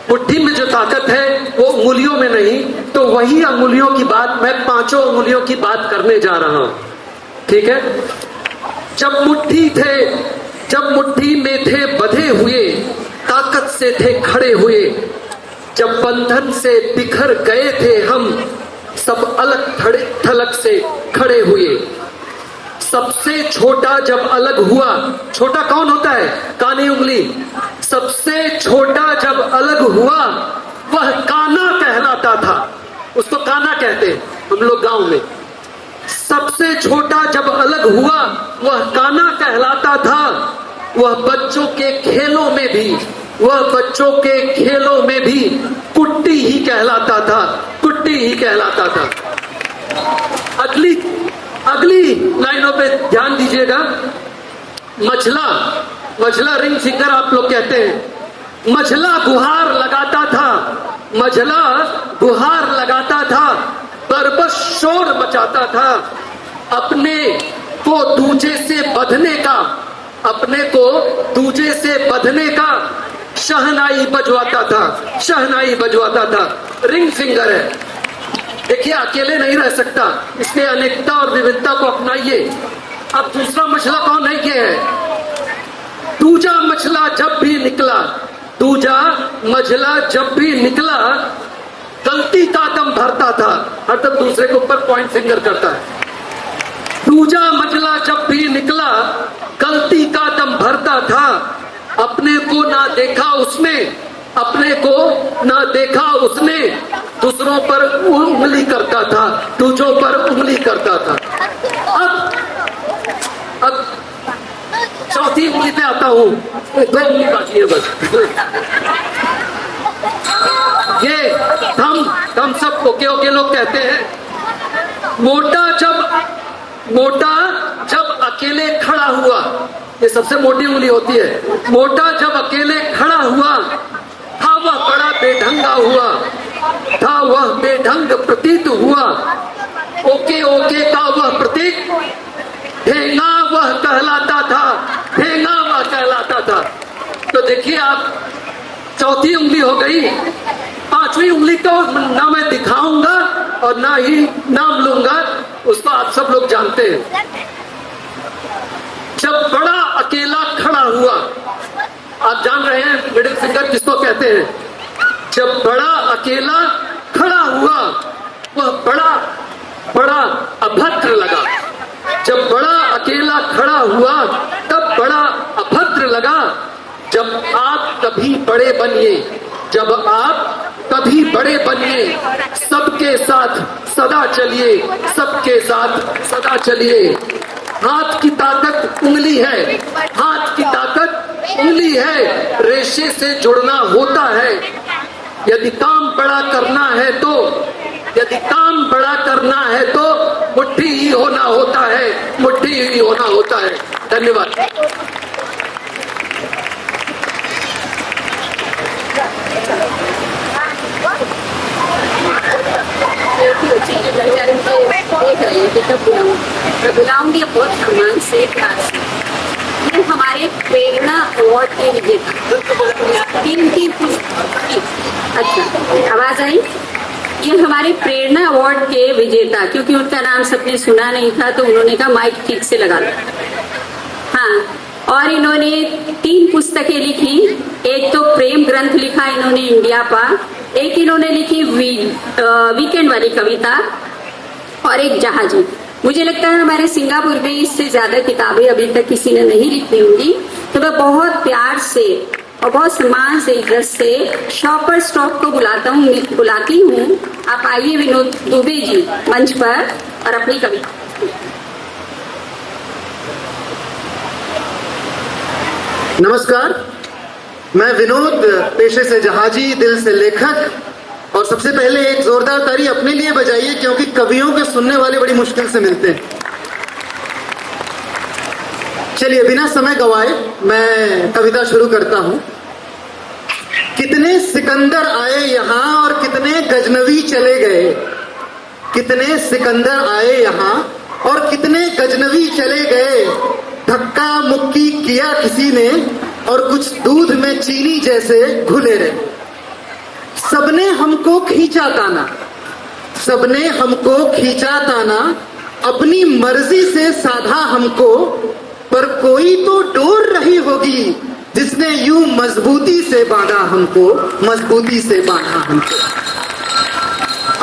Speaker 7: मुट्ठी में जो ताकत है वो उंगलियों में नहीं, तो वही उंगलियों की बात मैं 5 उंगलियों की बात करने जा रहा हूं। ठीक है। जब मुट्ठी में थे बंधे हुए, ताकत से थे खड़े हुए, जब बंधन से बिखर गए थे हम, सब अलग थलग से खड़े हुए। सबसे छोटा जब अलग हुआ, छोटा कौन होता है? कानी उंगली। सबसे छोटा जब अलग हुआ वह काना कहलाता था, उसको काना कहते हैं हम लोग गांव में। सबसे छोटा जब अलग हुआ वह काना कहलाता था, वह बच्चों के खेलों में भी कुट्टी ही कहलाता था। अगली लाइनों पे ध्यान दीजिएगा। मझला रिंग फिंगर आप लोग कहते हैं। मझला गुहार लगाता था, बरबस शोर मचाता था, अपने को दूजे से बंधने का शहनाई बजवाता था। रिंग फिंगर है, देखिए अकेले नहीं रह सकता, इसलिए अनेकता और विविधता को अपनाइए। अब दूसरा मसला कौन है? ये है दूजा मछला जब भी निकला, गलती का दम भरता था। हरदम दूसरे के ऊपर पॉइंट फिंगर करता है। दूजा मछला जब भी निकला, गलती का दम भरता था, अपने को ना देखा उसने, दूसरों पर उंगली करता था, दूजों पर उंगली करता था। अब चौथी उंगली पे आता हूं, 2 उंगली बाकी है बस। ये हम सब ओके लोग कहते हैं। मोटा जब अकेले खड़ा हुआ, ये सबसे मोटी उंगली होती है। मोटा जब अकेले खड़ा हुआ था वह बड़ा बेढंगा हुआ, था वह बेढंग प्रतीत हुआ, ओके ओके का वह प्रतीक ठेंगा वह कहलाता था, ठेंगा वह कहलाता था। तो देखिए आप, चौथी उंगली हो गई। पांचवी उंगली तो ना मैं दिखाऊंगा और ना ही नाम लूंगा, उसको आप सब लोग जानते हैं। जब बड़ा अकेला खड़ा हुआ, आप जान रहे हैं मिडिल फिंगर किसको कहते हैं। जब बड़ा अकेला खड़ा हुआ वह बड़ा बड़ा अभद्र लगा। जब बड़ा अकेला खड़ा हुआ तब बड़ा अभद्र लगा। जब आप कभी बड़े बनिए, जब आप कभी बड़े बनिए, सबके साथ सदा चलिए, सबके साथ सदा चलिए। हाथ की ताकत उंगली है, हाथ की ताकत उंगली है, रेशे से जुड़ना होता है। यदि काम बड़ा करना है तो, यदि काम बड़ा करना है तो मुट्ठी ही होना होता है, मुट्ठी ही होना होता है। धन्यवाद।
Speaker 1: बुलाऊंगी बहुत सम्मान से, प्यार से। ये हमारे प्रेरणा अवार्ड के विजेता तीन अच्छा आवाज आई। ये हमारे प्रेरणा अवार्ड के विजेता, क्योंकि उनका नाम सबने सुना नहीं था तो उन्होंने कहा माइक ठीक से लगा लो। हाँ, और इन्होंने 3 पुस्तकें लिखी। एक तो प्रेम ग्रंथ लिखा इन्होंने इंडिया पर, एक इन्होंने लिखी वीकेंड वाली कविता, और एक जहाजी। मुझे लगता है हमारे सिंगापुर में इससे ज्यादा किताबें अभी तक किसी ने नहीं लिखी होंगी। तो मैं बहुत प्यार से और बहुत सम्मान से, इज्जत से शॉपर स्टॉप को बुलाती हूँ। आप आइए विनोद दुबे जी मंच पर और अपनी कविता।
Speaker 3: नमस्कार, मैं विनोद, पेशे से जहाजी, दिल से लेखक। और सबसे पहले एक जोरदार ताली अपने लिए बजाइए, क्योंकि कवियों के सुनने वाले बड़ी मुश्किल से मिलते हैं। चलिए बिना समय गवाए मैं कविता शुरू करता हूं। कितने सिकंदर आए यहाँ और कितने गजनवी चले गए, कितने सिकंदर आए यहाँ और कितने गजनवी चले गए। धक्का मुक्की किया किसी ने और कुछ दूध में चीनी जैसे घुले रहे। सबने हमको खींचा ताना, सबने हमको खींचा ताना, अपनी मर्जी से साधा हमको, पर कोई तो डोर रही होगी जिसने यूं मजबूती से बांधा हमको, मजबूती से बांधा हमको।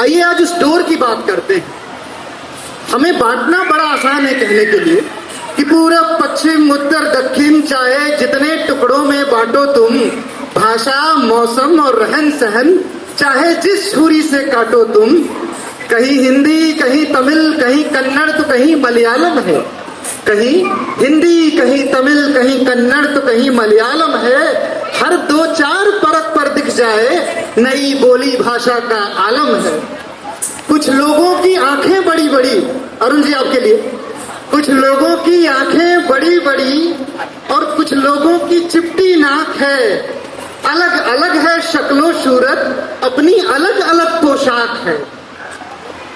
Speaker 3: आइए आज उस डोर की बात करते हैं। हमें बांटना बड़ा आसान है कहने के लिए कि पूरब पश्चिम उत्तर दक्षिण चाहे जितने टुकड़ों में बांटो तुम, भाषा मौसम और रहन सहन चाहे जिस छुरी से काटो तुम। कहीं हिंदी कहीं तमिल कहीं कन्नड़ तो कहीं मलयालम है, कहीं हिंदी कहीं तमिल कहीं कन्नड़ तो कहीं मलयालम है। हर 2-4 परत पर दिख जाए नई बोली भाषा का आलम है। कुछ लोगों की आंखें बड़ी बड़ी, अरुण जी आपके लिए, कुछ लोगों की आंखें बड़ी बड़ी और कुछ लोगों की चिपटी नाक है। अलग अलग है शक्लो सूरत, अपनी अलग अलग पोशाक है।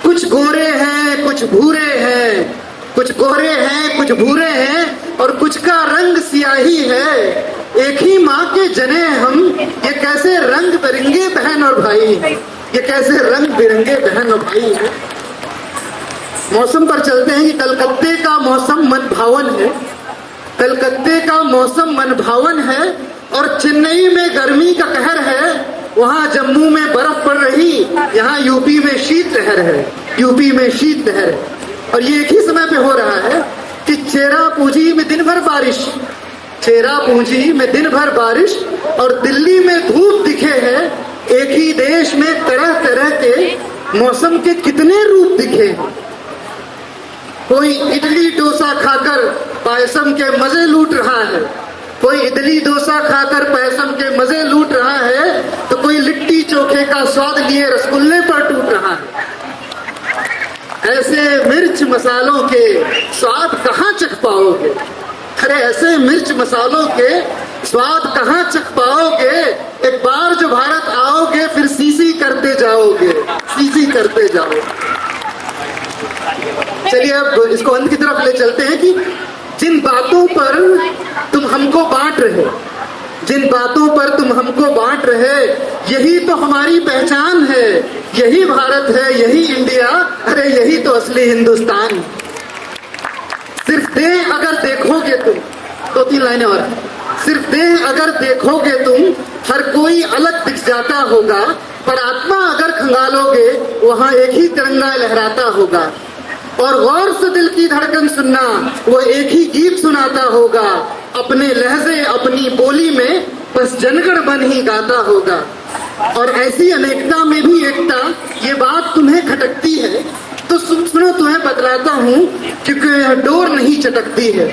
Speaker 3: कुछ गोरे हैं कुछ भूरे हैं, कुछ गोरे हैं कुछ भूरे हैं और कुछ का रंग सियाही है। एक ही माँ के जने हम, ये कैसे रंग बिरंगे बहन और भाई हैं, ये कैसे रंग बिरंगे बहन और भाई हैं। मौसम पर चलते हैं कि कलकत्ते का मौसम मनभावन है, कलकत्ते का मौसम मनभावन है और चेन्नई में गर्मी का कहर है। वहाँ जम्मू में बर्फ पड़ रही, यहाँ यूपी में शीत लहर है, यूपी में शीत लहर है। और ये एक ही समय पे हो रहा है कि चेरापूंजी में दिन भर बारिश, चेरापूंजी में दिन भर बारिश और दिल्ली में धूप दिखे है। एक ही देश में तरह तरह के मौसम के कितने रूप दिखे हैं। कोई इडली डोसा खाकर पायसम के मजे लूट रहा है, कोई इडली डोसा खाकर पायसम के मजे लूट रहा है, तो कोई लिट्टी चोखे का स्वाद लिए रसगुल्ले पर टूट रहा है। ऐसे मिर्च मसालों के स्वाद कहाँ चख पाओगे, अरे ऐसे मिर्च मसालों के स्वाद कहाँ चख पाओगे, एक बार जो भारत आओगे फिर सीसी करते जाओगे, सीसी करते जाओगे। चलिए अब इसको अंत की तरफ ले चलते हैं कि जिन बातों पर तुम हमको बांट रहे, जिन बातों पर तुम हमको बांट रहे, यही तो हमारी पहचान है, यही भारत है, यही इंडिया, अरे यही तो असली हिंदुस्तान। सिर्फ देह अगर देखोगे तुम, 2-3 लाइनें और, सिर्फ देह अगर देखोगे तुम हर कोई अलग दिख जाता होगा, पर आत्मा अगर खंगालोगे वहां एक ही तिरंगा लहराता होगा। और गौर से दिल की धड़कन सुनना, वो एक ही गीत सुनाता होगा, अपने लहजे अपनी बोली में बस जनगण बन ही गाता होगा। और ऐसी अनेकता में भी एकता, ये बात तुम्हें खटकती है तो सुनो तुम्हें बतलाता हूँ, क्योंकि डोर नहीं चटकती है।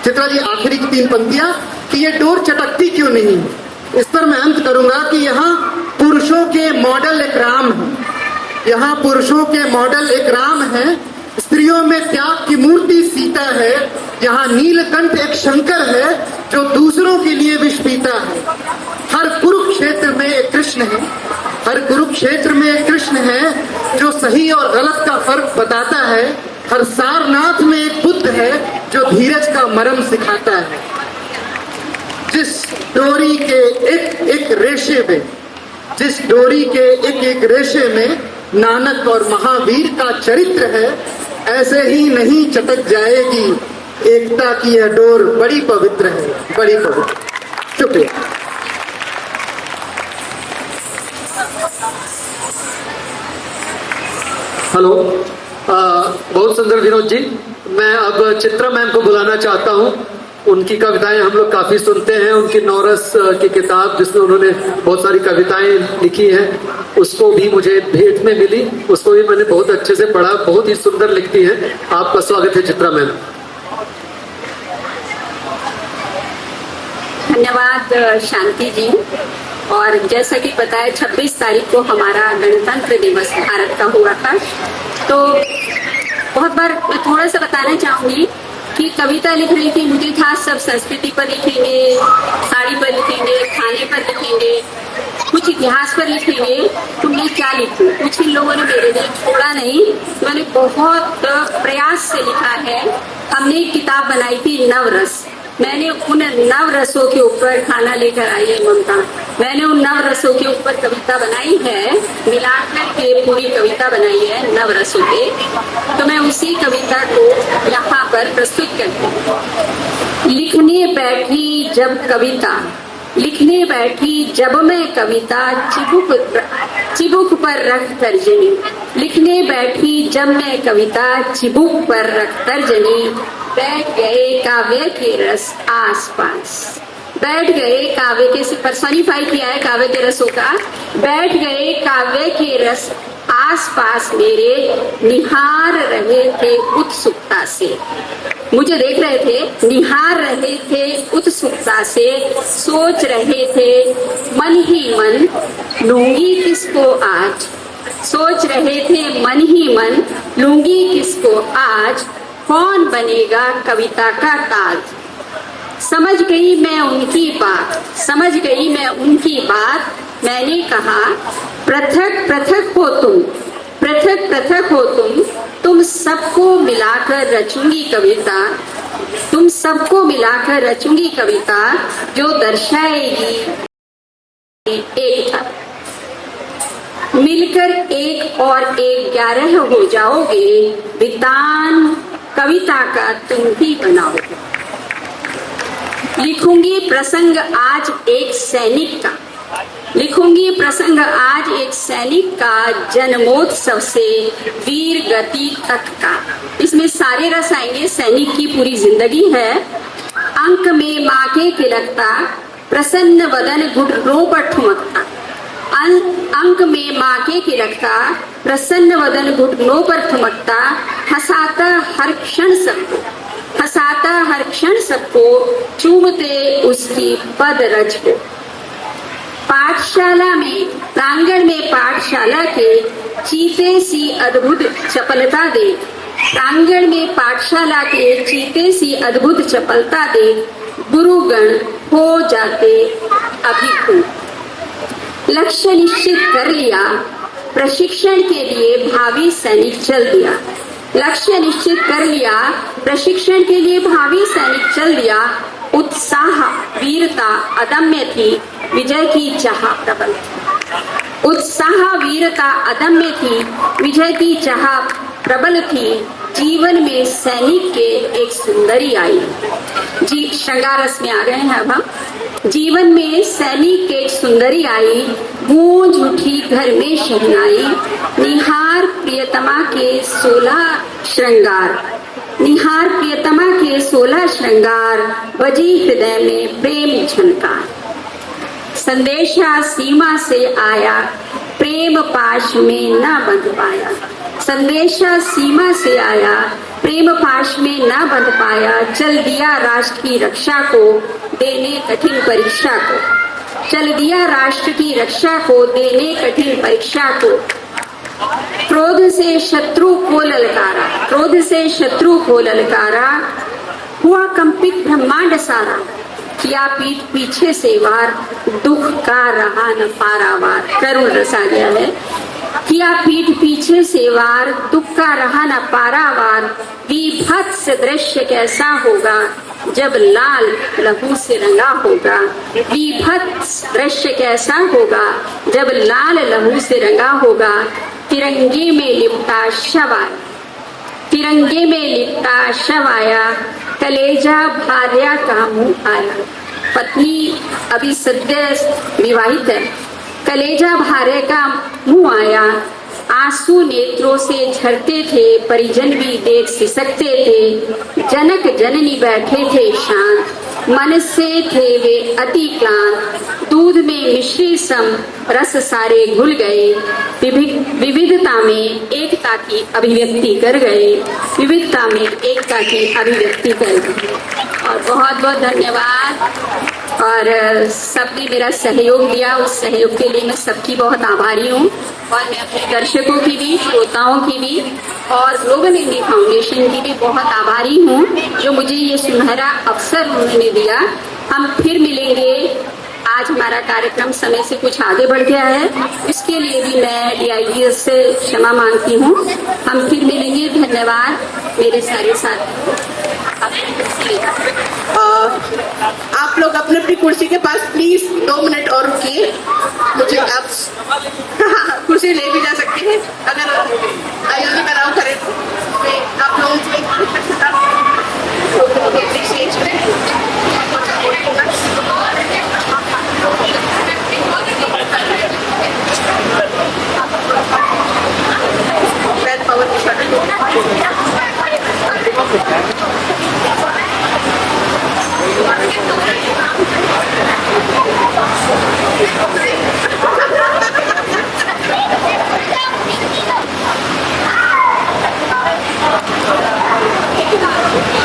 Speaker 3: चित्रा जी आखिरी की 3 पंक्तियां कि ये डोर चटकती क्यों नहीं, इस पर मैं अंत करूंगा कि यहाँ पुरुषों के मॉडल एक राम है, यहाँ पुरुषों के मॉडल एक राम है, स्त्रियों में त्याग की मूर्ति सीता है, यहाँ नीलकंठ एक शंकर है जो दूसरों के लिए विष पीता है। हर कुरुक्षेत्र में एक कृष्ण है, हर कुरुक्षेत्र में एक कृष्ण है जो सही और गलत का फर्क बताता है। हर सारनाथ में एक बुद्ध है जो धीरज का मर्म सिखाता है। जिस डोरी के एक एक रेशे में, जिस डोरी के एक एक रेशे में नानक और महावीर का चरित्र है, ऐसे ही नहीं चटक जाएगी एकता की यह डोर, बड़ी पवित्र है, बड़ी पवित्र। शुक्रिया।
Speaker 7: हेलो, बहुत सुंदर विनोद जी। मैं अब चित्रा मैम को बुलाना चाहता हूँ। उनकी कविताएं हम लोग काफी सुनते हैं, उनकी नौरस की किताब जिसमें उन्होंने बहुत सारी कविताएं लिखी हैं, उसको भी मुझे भेंट में मिली, उसको भी मैंने बहुत अच्छे से पढ़ा, बहुत ही सुंदर लिखती हैं। आपका स्वागत है चित्रा मैम।
Speaker 1: धन्यवाद शांति जी। और जैसा कि पता है 26 तारीख को हमारा गणतंत्र दिवस भारत का हुआ था, तो बहुत बार मैं थोड़ा सा बताना चाहूंगी कि कविता लिख रही थी, मुझे था सब संस्कृति पर लिखेंगे, साड़ी पर लिखेंगे, खाने पर लिखेंगे, कुछ इतिहास पर लिखेंगे, तो मैं क्या लिखूं। कुछ इन लोगों ने मेरे लिए छोड़ा नहीं, मैंने बहुत प्रयास से लिखा है। हमने एक किताब बनाई थी नवरस, मैंने उन नव रसों के ऊपर, खाना लेकर आई है ममता, मैंने उन नव रसों के ऊपर कविता बनाई है, मिलाकर के पूरी कविता बनाई है नव रसों पे। तो मैं उसी कविता को यहाँ पर प्रस्तुत करती हूँ। लिखने बैठी जब कविता, लिखने बैठी जब मैं कविता, चिबुक पर रख तर्जनी, लिखने बैठी जब मैं कविता, चिबुक पर रख तर्जनी, बैठ गए काव्य के रस आसपास, बैठ गए काव्य के, पर्सोनिफाई किया है काव्य के रसों का, बैठ गए काव्य के रस आसपास मेरे, निहार रहे थे उत्सुकता से, मुझे देख रहे थे, निहार रहे थे उत्सुकता से, सोच रहे थे मन ही मन लूंगी किसको आज, सोच रहे थे मन ही मन लूंगी किसको आज, कौन बनेगा कविता का ताज। समझ गई मैं उनकी बात, समझ गई मैं उनकी बात, मैंने कहा पृथक पृथक हो तुम, पृथक पृथक हो तुम सबको मिलाकर रचूंगी कविता, तुम सबको मिलाकर रचूंगी कविता, जो दर्शाएगी एकता। मिलकर एक और एक 11 हो जाओगे, विद्वान कविता का तुम ही बनाओगे। लिखूंगी प्रसंग आज एक सैनिक का, लिखूंगी प्रसंग आज एक सैनिक का, जन्मोत्सव से वीर गति तक का। इसमें सारे रस आएंगे, सैनिक की पूरी जिंदगी है। अंक में माँ के तिलकता, प्रसन्न वदन घुटनों पर ठुमकता, अंक में माँ के तिलकता, प्रसन्न वदन घुटनों पर ठुमकता, हंसाता हर क्षण सबको, हंसाता हर क्षण सबको, चूमते उसकी पद रज को। पाठशाला में, प्रांगण में पाठशाला के, चीते सी अद्भुत चपलता दे, प्रांगण में पाठशाला के चीते सी अद्भुत चपलता देख गुरुगण हो जाते अभिभूत। लक्ष्य निश्चित कर लिया, प्रशिक्षण के लिए भावी सैनिक चल दिया। लक्ष्य निश्चित कर लिया, प्रशिक्षण के लिए भावी सैनिक चल दिया। उत्साह वीरता अदम्य थी, विजय की चाह प्रबल थी। उत्साह वीरता अदम्य थी, विजय की चाह प्रबल थी। जीवन में सैनिक के एक सुंदरी आई। जी श्रृंगारस में आ गए हैं अब हम। जीवन में सैनिक के एक सुंदरी आई, गूंज उठी घर में शहनाई। निहार प्रियतमा के 16 श्रृंगार, निहार प्रियतमा के 16 श्रृंगार, बजी हृदय में प्रेम झनकार। संदेशा सीमा से आया, प्रेम पाश में न बंध पाया। संदेशा सीमा से आया, प्रेम पाश में न बंध पाया। चल दिया राष्ट्र की रक्षा को देने कठिन परीक्षा को। चल दिया राष्ट्र की रक्षा को देने कठिन परीक्षा को। क्रोध से शत्रु को ललकारा, क्रोध से शत्रु को ललकारा। हुआ कंपित ब्रह्मांड सारा, किया पीठ पीछे से वार। दुख का रहा न पारावार, करुण रस आ गया है। किया पीठ पीछे से वार, दुख का रहा न पारावार। विभत्स दृश्य कैसा होगा जब लाल लहू से रंगा होगा। विभत्स दृश्य कैसा होगा जब लाल लहू से रंगा होगा। तिरंगे में लिपटा शव आया, तिरंगे में लिपटा शव आया। कलेजा भार्या का मुंह आया। पत्नी अभी सद्य विवाहित है। कलेजा भार्या का मुंह आया। आंसू नेत्रों से झरते थे, परिजन भी देख सिसकते थे। जनक जननी बैठे थे शांत, मन से थे वे अति क्लांत। दूध में मिश्री सम रस सारे घुल गए। विविधता में एकता की अभिव्यक्ति कर गए। विविधता में एकता की अभिव्यक्ति कर गए। और बहुत बहुत धन्यवाद। और सबने मेरा सहयोग दिया, उस सहयोग के लिए मैं सबकी बहुत आभारी हूँ। और मैं अपने दर्शकों की भी, श्रोताओं की भी और ग्लोबल हिंदी फाउंडेशन की भी बहुत आभारी हूँ जो मुझे ये सुनहरा अवसर उन्होंने दिया। हम फिर मिलेंगे। आज हमारा कार्यक्रम समय से कुछ आगे बढ़ गया है, इसके लिए भी मैं DIDS से क्षमा मांगती हूँ। हम फिर मिलेंगे। धन्यवाद मेरे सारे साथी।
Speaker 5: आप लोग अपनी अपनी कुर्सी के पास प्लीज 2 मिनट और रुकिए। मुझे आप कुर्सी ले भी जा सकते हैं अगर आयोजक अलाउ करें तो। आप लोगों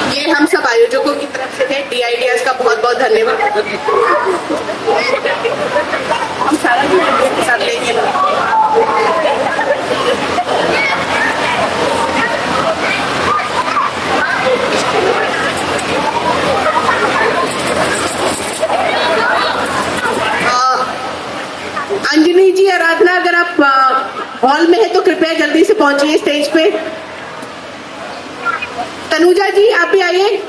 Speaker 5: ये हम सब आयोजकों की तरफ से है। DIDS का बहुत बहुत धन्यवाद। हम सारा के साथ लेंगे। अंजनी जी, आराधना, अगर आप हॉल में है तो कृपया जल्दी से पहुंचिए स्टेज पे। तनुजा जी, आप भी आइए।